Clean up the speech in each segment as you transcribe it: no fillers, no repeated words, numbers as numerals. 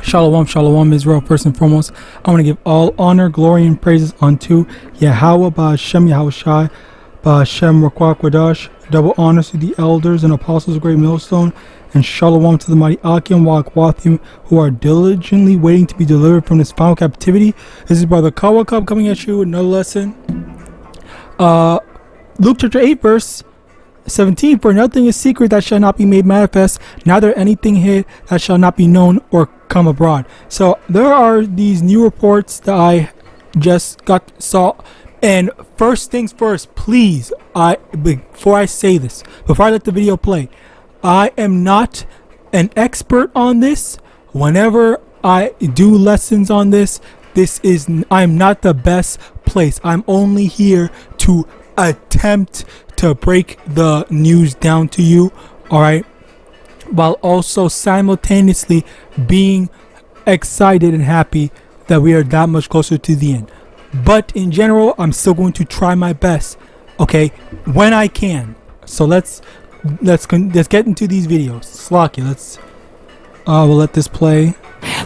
Shalom, shalom, Israel. First and foremost, I want to give all honor, glory, and praises unto YAHAWAH, BaHashem, YAHAWASHI, BaHashem, Rakwakwadosh. Double honors to the elders and apostles of Great Millstone, and shalom to the mighty Akim, Waqwathim, who are diligently waiting to be delivered from this final captivity. This is Brother Kawakab coming at you with another lesson. Luke chapter 8, verse 17, for nothing is secret that shall not be made manifest, neither anything hid that shall not be known or come abroad. So there are these new reports that I just saw, and first things first, please, before I say this, before I let the video play, I am not an expert on this. Whenever I do lessons on this, I'm not the best place. I'm only here to attempt to break the news down to you, all right, while also simultaneously being excited and happy that we are that much closer to the end. But in general, I'm still going to try my best, okay, when I can. So let's get into these videos. Slakia, we'll let this play.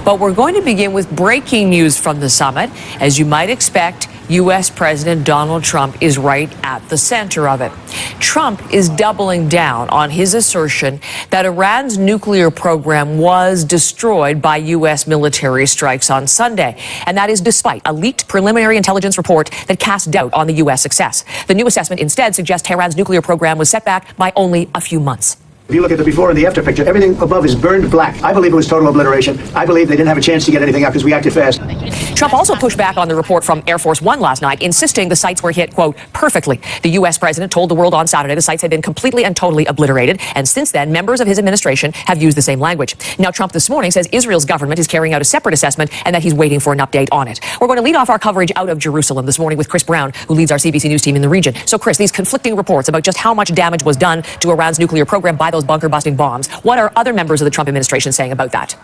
But we're going to begin with breaking news from the summit. As you might expect, U.S. President Donald Trump is right at the center of it. Trump is doubling down on his assertion that Iran's nuclear program was destroyed by U.S. military strikes on Sunday. And that is despite a leaked preliminary intelligence report that cast doubt on the U.S. success. The new assessment instead suggests Tehran's nuclear program was set back by only a few months. If you look at the before and the after picture, everything above is burned black. I believe it was total obliteration. I believe they didn't have a chance to get anything out because we acted fast. Trump also pushed back on the report from Air Force One last night, insisting the sites were hit, quote, perfectly. The U.S. president told the world on Saturday the sites had been completely and totally obliterated, and since then, members of his administration have used the same language. Now, Trump this morning says Israel's government is carrying out a separate assessment and that he's waiting for an update on it. We're going to lead off our coverage out of Jerusalem this morning with Chris Brown, who leads our CBC News team in the region. So, Chris, these conflicting reports about just how much damage was done to Iran's nuclear program by those bunker-busting bombs. What are other members of the Trump administration saying about that?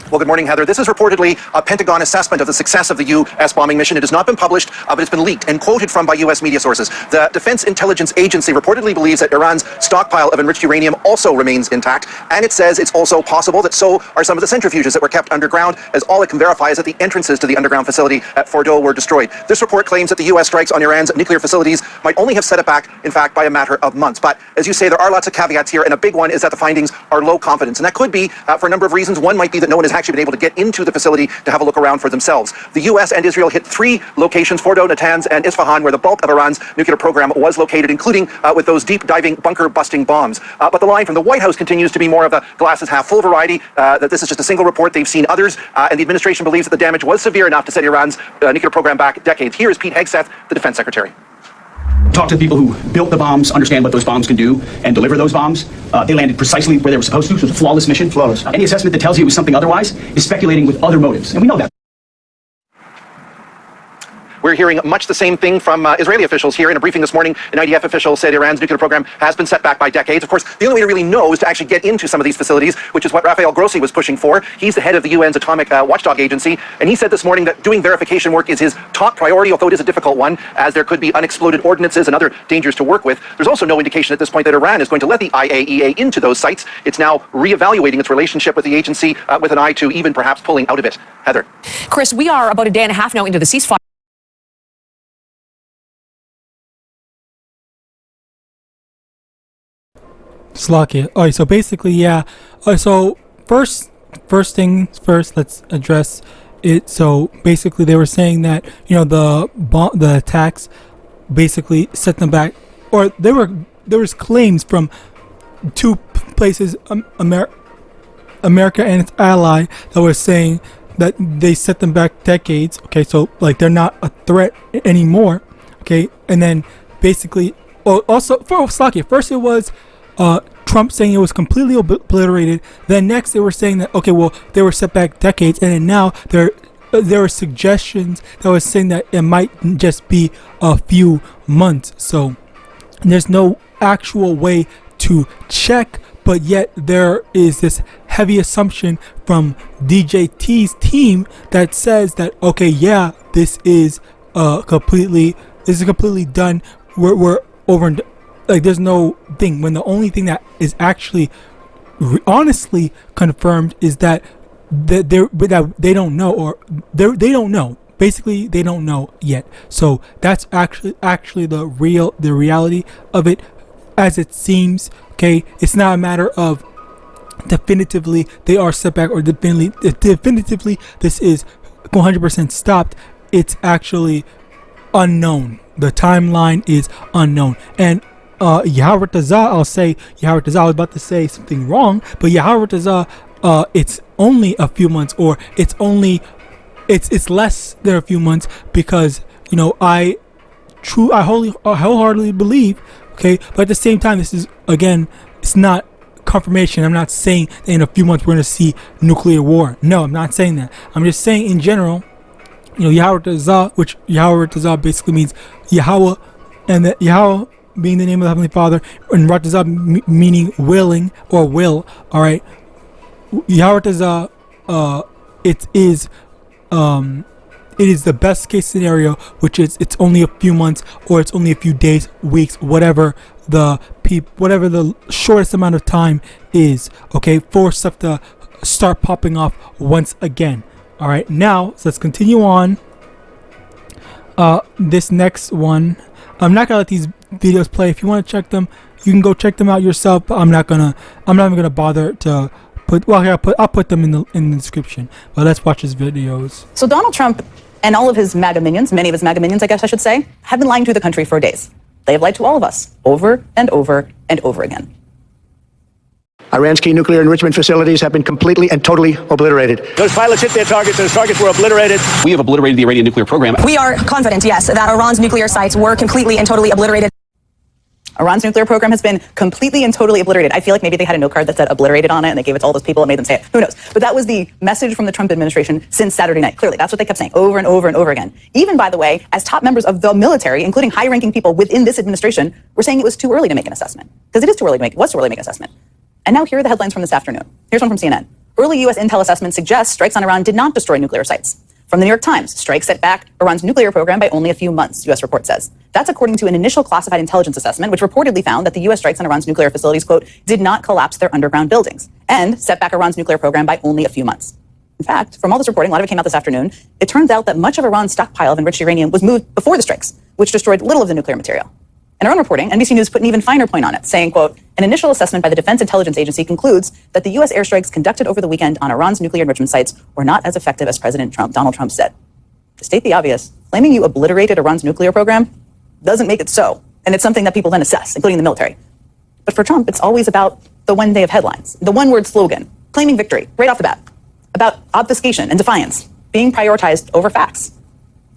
Well, good morning, Heather. This is reportedly a Pentagon assessment of the success of the U.S. bombing mission. It has not been published, but it's been leaked and quoted from by U.S. media sources. The Defense Intelligence Agency reportedly believes that Iran's stockpile of enriched uranium also remains intact, and it says it's also possible that so are some of the centrifuges that were kept underground, as all it can verify is that the entrances to the underground facility at Fordo were destroyed. This report claims that the U.S. strikes on Iran's nuclear facilities might only have set it back, in fact, by a matter of months. But as you say, there are lots of caveats here, and a big one is that the findings are low confidence. And that could be for a number of reasons. One might be that no one has actually been able to get into the facility to have a look around for themselves. The U.S. and Israel hit 3 locations, Fordo, Natanz, and Isfahan, where the bulk of Iran's nuclear program was located, including with those deep-diving bunker-busting bombs. But the line from the White House continues to be more of the glass-is-half-full variety, that this is just a single report. They've seen others, and the administration believes that the damage was severe enough to set Iran's nuclear program back decades. Here is Pete Hegseth, the defense secretary. Talk to the people who built the bombs, understand what those bombs can do, and deliver those bombs. They landed precisely where they were supposed to. So it was a flawless mission. Flawless. Any assessment that tells you it was something otherwise is speculating with other motives, and we know that. We're hearing much the same thing from Israeli officials here. In a briefing this morning, an IDF official said Iran's nuclear program has been set back by decades. Of course, the only way to really know is to actually get into some of these facilities, which is what Rafael Grossi was pushing for. He's the head of the UN's Atomic Watchdog Agency, and he said this morning that doing verification work is his top priority, although it is a difficult one, as there could be unexploded ordnances and other dangers to work with. There's also no indication at this point that Iran is going to let the IAEA into those sites. It's now reevaluating its relationship with the agency with an eye to even perhaps pulling out of it. Heather. Chris, we are about a day and a half now into the ceasefire. Slakia. Alright, so basically, yeah. So first things first, let's address it. So basically, they were saying that the attacks basically set them back, or there was claims from 2 places, America and its ally, that were saying that they set them back decades. Okay, so like they're not a threat anymore. Okay, and then basically, also for Slakia, first it was Trump saying it was completely obliterated. Then next they were saying that, okay, well, they were set back decades, and then now there were suggestions that was saying that it might just be a few months. So there's no actual way to check, but yet there is this heavy assumption from DJT's team that says that, okay, yeah, this is completely done. We're over. Like, there's no thing, when the only thing that is actually honestly confirmed is that that they don't know, or they don't know. Basically, they don't know yet. So that's actually the reality of it, as it seems. Okay, it's not a matter of definitively they are set back, or definitively this is 100% stopped. It's actually unknown. The timeline is unknown. And Yahawadah, I'll say Yahawadah, I was about to say something wrong, but Yahawadah, it's only a few months, or it's less than a few months, because I wholeheartedly believe, okay, but at the same time, this is, again, it's not confirmation. I'm not saying that in a few months we're going to see nuclear war. No, I'm not saying that. I'm just saying in general, Yahawadah, which Yahawadah basically means Yahweh, and that Yahweh being the name of the Heavenly Father, and Ratazah meaning willing or will. All right, Yahawadah, it is the best case scenario, which is it's only a few months, or it's only a few days, weeks, whatever the shortest amount of time is, okay, for stuff to start popping off once again. All right, now so let's continue on. This next one, I'm not gonna let these videos play. If you want to check them, you can go check them out yourself, but I'm not even gonna bother to put, well, here, I'll put them in the description. But let's watch his videos. So Donald Trump and all of his MAGA minions, many of his MAGA minions, I guess I should say, have been lying to the country for days. They have lied to all of us over and over and over again. Iran's key nuclear enrichment facilities have been completely and totally obliterated. Those pilots hit their targets. Those targets were obliterated. We have obliterated the Iranian nuclear program. We are confident, yes, that Iran's nuclear sites were completely and totally obliterated. Iran's nuclear program has been completely and totally obliterated. I feel like maybe they had a note card that said obliterated on it, and they gave it to all those people and made them say it. Who knows? But that was the message from the Trump administration since Saturday night. Clearly, that's what they kept saying over and over and over again. Even, by the way, as top members of the military, including high-ranking people within this administration, were saying it was too early to make an assessment. Because it is too early to make, was too early to make an assessment. And now here are the headlines from this afternoon. Here's one from CNN. Early U.S. intel assessment suggests strikes on Iran did not destroy nuclear sites. From the New York Times, strikes set back Iran's nuclear program by only a few months, U.S. report says. That's according to an initial classified intelligence assessment, which reportedly found that the U.S. strikes on Iran's nuclear facilities, quote, did not collapse their underground buildings, and set back Iran's nuclear program by only a few months. In fact, from all this reporting, a lot of it came out this afternoon, it turns out that much of Iran's stockpile of enriched uranium was moved before the strikes, which destroyed little of the nuclear material. In our own reporting, NBC News put an even finer point on it, saying, quote, an initial assessment by the Defense Intelligence Agency concludes that the U.S. airstrikes conducted over the weekend on Iran's nuclear enrichment sites were not as effective as Donald Trump said. To state the obvious, claiming you obliterated Iran's nuclear program doesn't make it so, and it's something that people then assess, including the military. But for Trump, it's always about the one day of headlines, the one-word slogan, claiming victory right off the bat, about obfuscation and defiance being prioritized over facts.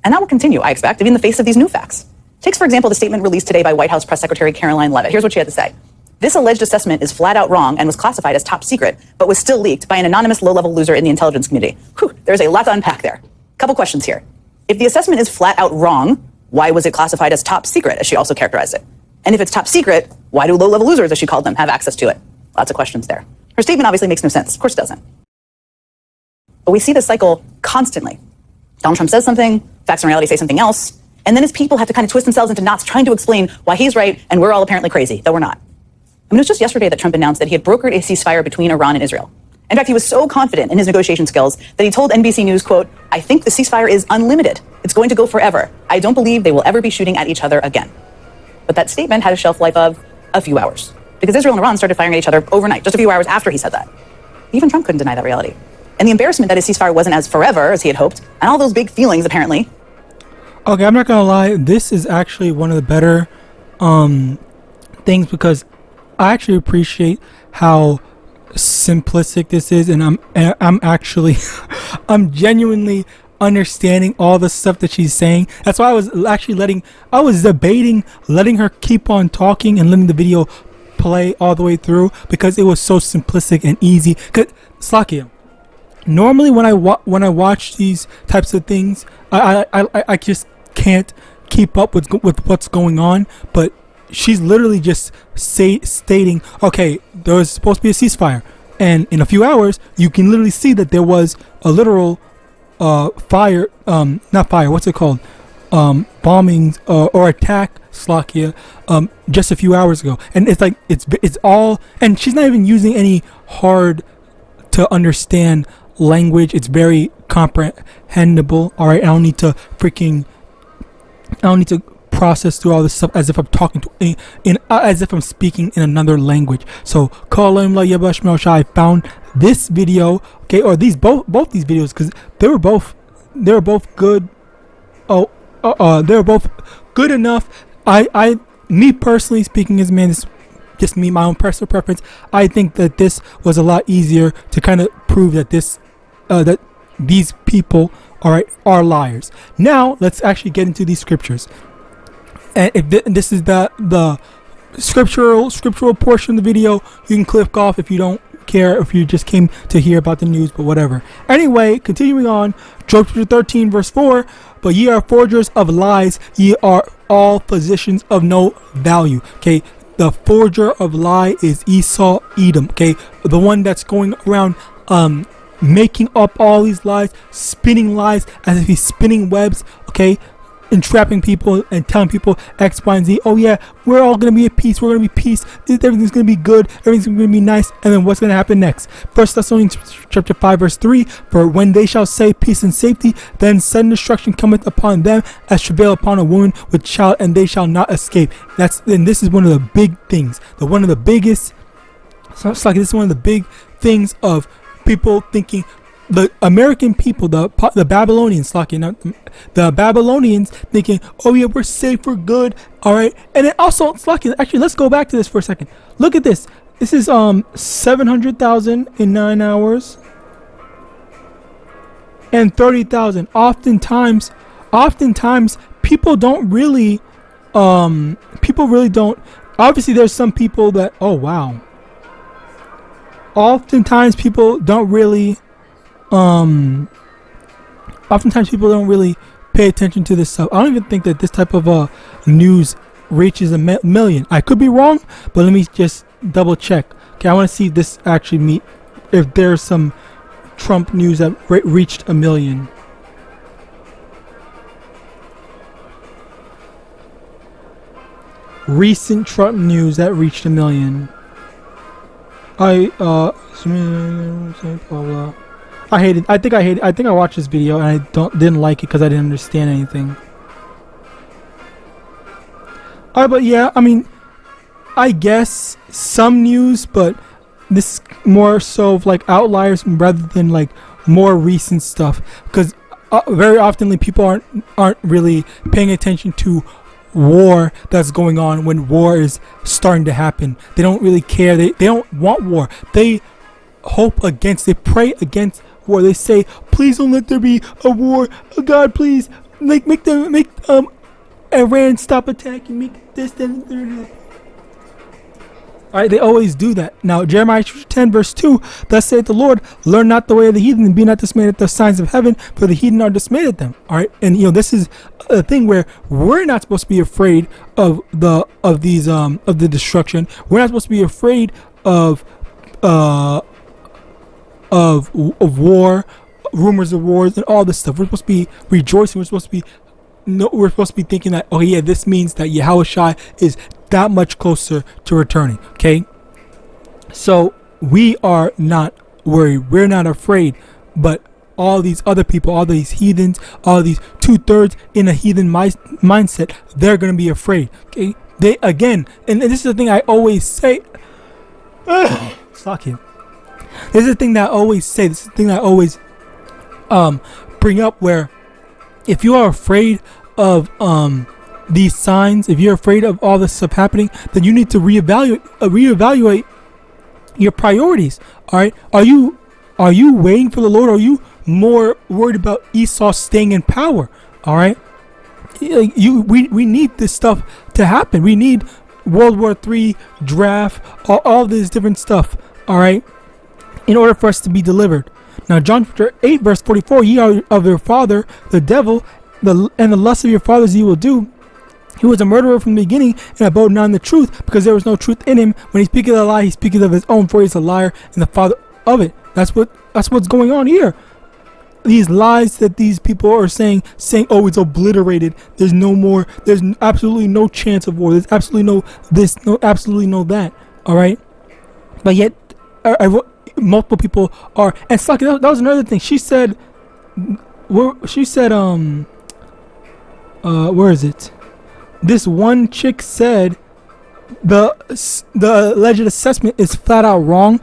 And that will continue, I expect, even in the face of these new facts. Takes, for example, the statement released today by White House Press Secretary Caroline Leavitt. Here's what she had to say. This alleged assessment is flat out wrong and was classified as top secret, but was still leaked by an anonymous low-level loser in the intelligence community. Whew, there's a lot to unpack there. Couple questions here. If the assessment is flat out wrong, why was it classified as top secret, as she also characterized it? And if it's top secret, why do low-level losers, as she called them, have access to it? Lots of questions there. Her statement obviously makes no sense. Of course it doesn't. But we see this cycle constantly. Donald Trump says something, facts and reality say something else, and then his people have to kind of twist themselves into knots trying to explain why he's right and we're all apparently crazy, though we're not. I mean, it was just yesterday that Trump announced that he had brokered a ceasefire between Iran and Israel. In fact, he was so confident in his negotiation skills that he told NBC News, quote, I think the ceasefire is unlimited. It's going to go forever. I don't believe they will ever be shooting at each other again. But that statement had a shelf life of a few hours, because Israel and Iran started firing at each other overnight, just a few hours after he said that. Even Trump couldn't deny that reality. And the embarrassment that his ceasefire wasn't as forever as he had hoped, and all those big feelings, apparently. Okay, I'm not gonna lie, this is actually one of the better things, because I actually appreciate how simplistic this is, and I'm actually I'm genuinely understanding all the stuff that she's saying. That's why I was actually debating letting her keep on talking and letting the video play all the way through, because it was so simplistic and easy. Cause Slakia, normally when I watch these types of things, I just can't keep up with what's going on. But she's literally just stating, okay, there was supposed to be a ceasefire, and in a few hours you can literally see that there was a literal not fire, what's it called, bombings or attack Slovakia just a few hours ago, and it's like it's all, and she's not even using any hard to understand language. It's very comprehensible. All right, I don't need to process through all this stuff as if I'm talking to as if I'm speaking in another language. So I found this video, okay, or these both these videos, because they were both good. They were both good enough. Me personally speaking, as man, this just me, my own personal preference, I think that this was a lot easier to kind of prove that that these people, all right, are liars. Now let's actually get into these scriptures. And if this is the scriptural portion of the video, you can click off if you don't care, if you just came to hear about the news, but whatever. Anyway, continuing on, Job 13 verse 4, but ye are forgers of lies, ye are all physicians of no value. Okay, the forger of lie is Esau, Edom. Okay, the one that's going around making up all these lies, spinning lies as if he's spinning webs. Okay, entrapping people and telling people X, Y, and Z. Oh yeah, we're all gonna be at peace. We're gonna be peace. Everything's gonna be good. Everything's gonna be nice. And then what's gonna happen next? 1 Thessalonians chapter 5 verse 3. For when they shall say peace and safety, then sudden destruction cometh upon them as travail upon a woman with child, and they shall not escape. And this is one of the big things. One of the biggest. So it's like this is one of the big things of people thinking. The American people, the Babylonians, the Babylonians thinking, oh yeah, we're safe, we're good, all right. And then also, actually, let's go back to this for a second. Look at this. This is 700,000 in 9 hours, and 30,000. Oftentimes, people don't really, Obviously, there's some people that, oh wow. Oftentimes, people don't really. Oftentimes people don't really pay attention to this stuff. I don't even think that this type of news reaches a million. I could be wrong, but let me just double check. Okay, I want to see if this actually if there's some Trump news that reached a million. Recent Trump news that reached a million. I think I watched this video and I didn't like it because I didn't understand anything. Alright, but yeah, I mean, I guess some news, but this is more so of like outliers rather than like more recent stuff, because very often people aren't really paying attention to war that's going on when war is starting to happen. They don't really care. They don't want war. They they pray against war. They say, please don't let there be a war. Oh God, please make Iran stop attacking. Make this, then. Alright, they always do that. Now, Jeremiah 10 verse 2, thus saith the Lord, learn not the way of the heathen, and be not dismayed at the signs of heaven, for the heathen are dismayed at them. Alright, and this is a thing where we're not supposed to be afraid of the destruction. We're not supposed to be afraid of war, rumors of wars, and all this stuff. We're supposed to be rejoicing. We're supposed to be thinking that, oh yeah, this means that Yahawashi is that much closer to returning. Okay, so we are not worried. We're not afraid. But all these other people, all these heathens, all these 2/3 in a heathen mindset, they're gonna be afraid. Okay, they again, and this is the thing I always say. Suck it. This is the thing that I always say. This is the thing that I always bring up. Where if you are afraid of these signs, if you're afraid of all this stuff happening, then you need to reevaluate your priorities. All right, are you waiting for the Lord? Or are you more worried about Esau staying in power? All right, we need this stuff to happen. We need World War III, draft, all this different stuff. All right, in order for us to be delivered. Now, John chapter 8 verse 44, ye are of your father the devil, and the lust of your fathers ye will do. He was a murderer from the beginning, and abode not in the truth, because there was no truth in him. When he speaketh a lie, he speaketh of his own, for he is a liar and the father of it. That's what's going on here. these lies that these people are saying, oh, it's obliterated. There's no more. There's absolutely no chance of war. There's absolutely no this, no absolutely no that. All right, but yet, multiple people are. And Slocky, that was another thing. She said, where is it? This one chick said the alleged assessment is flat out wrong,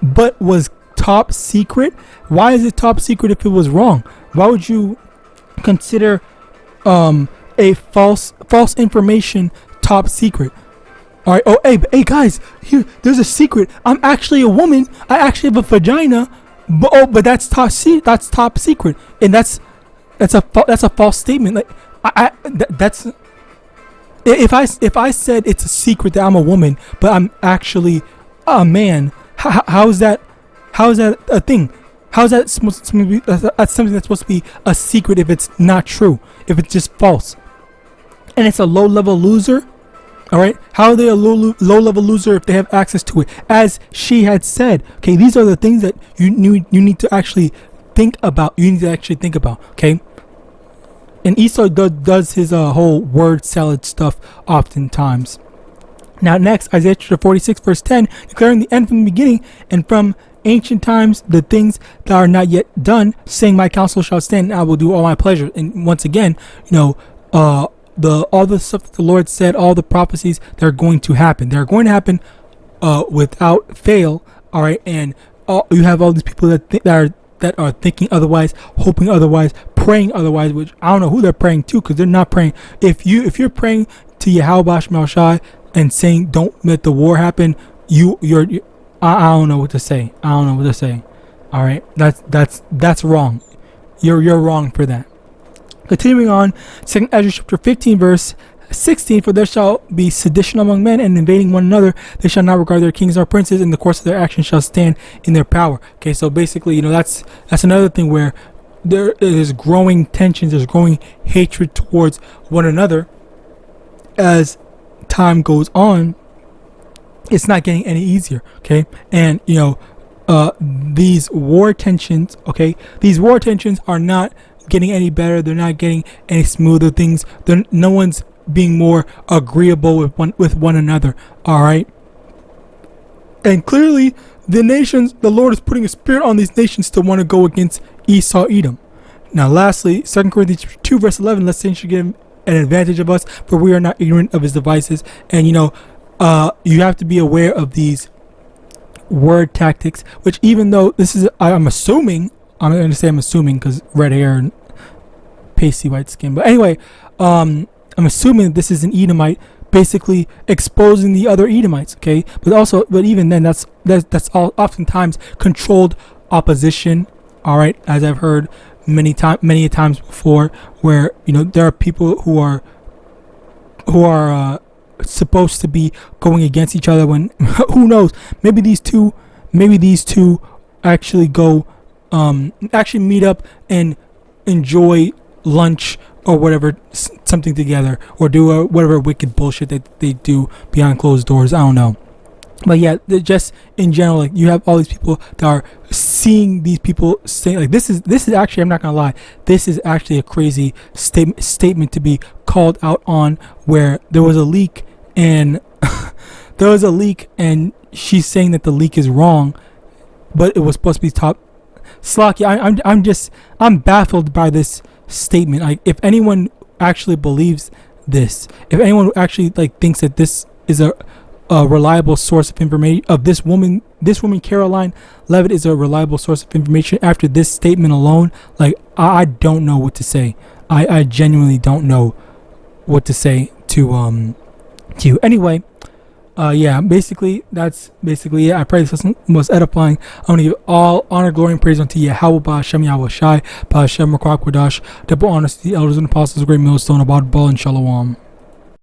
but was top secret. Why is it top secret if it was wrong? Why would you consider a false information top secret? All right. Oh, hey guys, here, there's a secret. I'm actually a woman. I actually have a vagina. But that's top secret, and that's a false statement. Like that's if I said it's a secret that I'm a woman, but I'm actually a man. How is that a thing? How is that supposed to be? That's something that's supposed to be a secret if it's not true, if it's just false, and it's a low-level loser. All right, how are they a low-level loser if they have access to it? As she had said, okay, these are the things that you need to actually think about. You need to actually think about, okay? And Esau does his whole word salad stuff oftentimes. Now next, Isaiah chapter 46 verse 10, declaring the end from the beginning and from ancient times the things that are not yet done, saying my counsel shall stand and I will do all my pleasure. And once again, all the stuff that the Lord said, all the prophecies that are going to happen. They're going to happen without fail. All right, and you have all these people that are thinking otherwise, hoping otherwise, praying otherwise. Which I don't know who they're praying to, because they're not praying. If you're praying to YAHAWAH and saying don't let the war happen, I don't know what to say. I don't know what to say. All right, that's wrong. You're wrong for that. Continuing on, 2 Ezra chapter 15 verse 16, for there shall be sedition among men and invading one another. They shall not regard their kings or princes, and the course of their action shall stand in their power. Okay, so basically, that's another thing where there is growing tensions, there's growing hatred towards one another as time goes on. It's not getting any easier, okay? And these war tensions, are not getting any better. They're not getting any smoother things. No one's being more agreeable with one another. All right. And clearly, the Lord is putting a spirit on these nations to want to go against Esau, Edom. Now, lastly, 2 Corinthians 2 verse 11. Lest Satan should get an advantage of us, for we are not ignorant of his devices. And you have to be aware of these word tactics. Which, even though this is, I'm assuming because red hair and pasty white skin. But anyway, I'm assuming that this is an Edomite basically exposing the other Edomites, okay? But even then, that's all oftentimes controlled opposition. All right, as I've heard many times before, where there are people who are supposed to be going against each other when who knows, maybe these two actually go actually meet up and enjoy lunch or whatever, something together, or do whatever wicked bullshit that they do behind closed doors. I don't know. But yeah, just in general, like, you have all these people that are seeing these people saying, like, this is actually, I'm not gonna lie, this is actually a crazy statement to be called out on, where there was a leak and she's saying that the leak is wrong, but it was supposed to be top. Slocky, I'm baffled by this statement. Like, if anyone actually believes this, if anyone actually thinks that this is a reliable source of information, of this woman Caroline Levitt is a reliable source of information after this statement alone, I don't know what to say. I genuinely don't know what to say to you. Anyway, that's basically it. I pray this lesson was edifying. I want to give all honor, glory, and praise unto Yahawah, Hashem, YAHAWASHI, Hashem, Rakwak, Wadash, double honors to the elders and apostles, great millstone, about ball and shalom.